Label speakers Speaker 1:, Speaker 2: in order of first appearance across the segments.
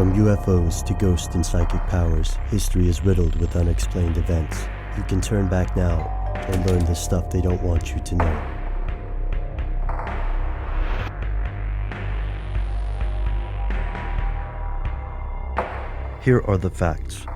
Speaker 1: From UFOs to ghost and psychic powers, history is riddled with unexplained events. You can turn back now and learn the stuff they don't want you to know. Here are the facts.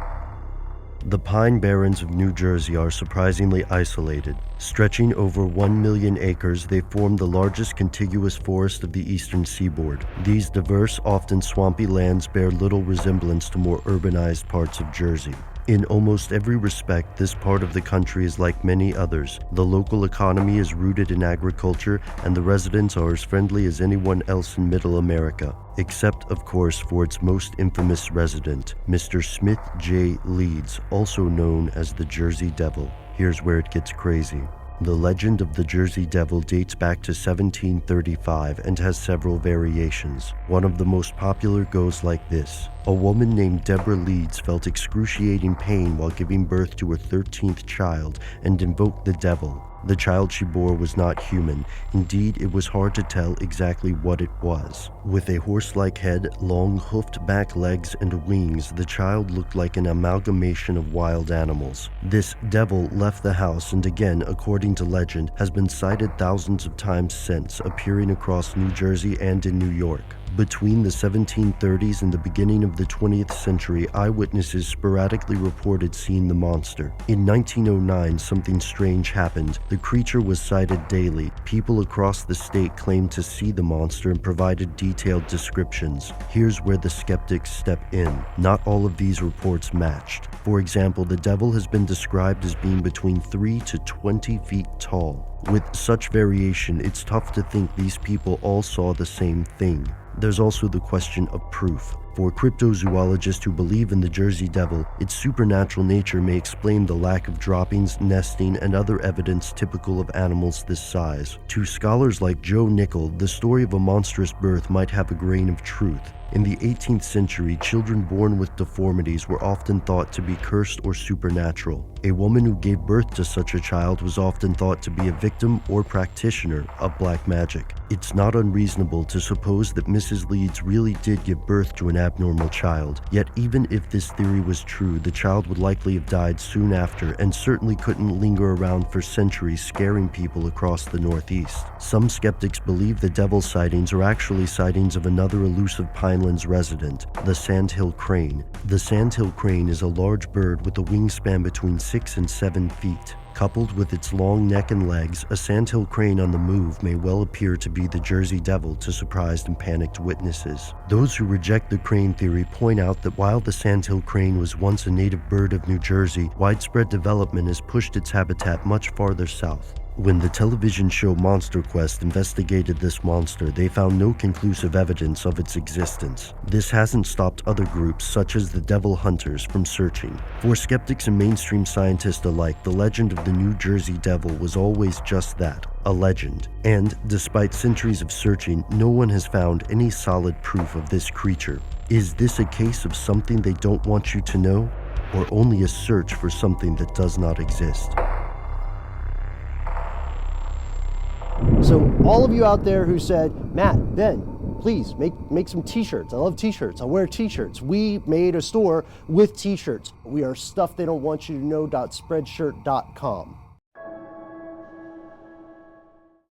Speaker 1: The Pine Barrens of New Jersey are surprisingly isolated. Stretching over 1 million acres, they form the largest contiguous forest of the eastern seaboard. These diverse, often swampy lands bear little resemblance to more urbanized parts of Jersey. In almost every respect, this part of the country is like many others. The local economy is rooted in agriculture, and the residents are as friendly as anyone else in Middle America, except, of course, for its most infamous resident, Mr. Smith J. Leeds, also known as the Jersey Devil. Here's where it gets crazy. The legend of the Jersey Devil dates back to 1735 and has several variations. One of the most popular goes like this. A woman named Deborah Leeds felt excruciating pain while giving birth to her 13th child and invoked the devil. The child she bore was not human. Indeed, it was hard to tell exactly what it was. With a horse-like head, long hoofed back legs, and wings, the child looked like an amalgamation of wild animals. This devil left the house and again, according to legend, has been sighted thousands of times since, appearing across New Jersey and in New York. Between the 1730s and the beginning of the 20th century, eyewitnesses sporadically reported seeing the monster. In 1909, something strange happened. The creature was sighted daily. People across the state claimed to see the monster and provided detailed descriptions. Here's where the skeptics step in. Not all of these reports matched. For example, the devil has been described as being between 3 to 20 feet tall. With such variation, it's tough to think these people all saw the same thing. There's also the question of proof. For cryptozoologists who believe in the Jersey Devil, its supernatural nature may explain the lack of droppings, nesting, and other evidence typical of animals this size. To scholars like Joe Nickel, the story of a monstrous birth might have a grain of truth. In the 18th century, children born with deformities were often thought to be cursed or supernatural. A woman who gave birth to such a child was often thought to be a victim or practitioner of black magic. It's not unreasonable to suppose that Mrs. Leeds really did give birth to an abnormal child. Yet even if this theory was true, the child would likely have died soon after and certainly couldn't linger around for centuries scaring people across the Northeast. Some skeptics believe the devil sightings are actually sightings of another elusive Pinelands resident, the sandhill crane. The sandhill crane is a large bird with a wingspan between 6 and 7 feet. Coupled with its long neck and legs, a sandhill crane on the move may well appear to be the Jersey Devil to surprised and panicked witnesses. Those who reject the crane theory point out that while the sandhill crane was once a native bird of New Jersey, widespread development has pushed its habitat much farther south. When the television show Monster Quest investigated this monster, they found no conclusive evidence of its existence. This hasn't stopped other groups, such as the Devil Hunters, from searching. For skeptics and mainstream scientists alike, the legend of the New Jersey Devil was always just that, a legend. And, despite centuries of searching, no one has found any solid proof of this creature. Is this a case of something they don't want you to know, or only a search for something that does not exist?
Speaker 2: So all of you out there who said, Matt, Ben, please make some t-shirts. I love t-shirts. I wear t-shirts. We made a store with t-shirts. We are stufftheydon'twantyoutoKnow.spreadshirt.com.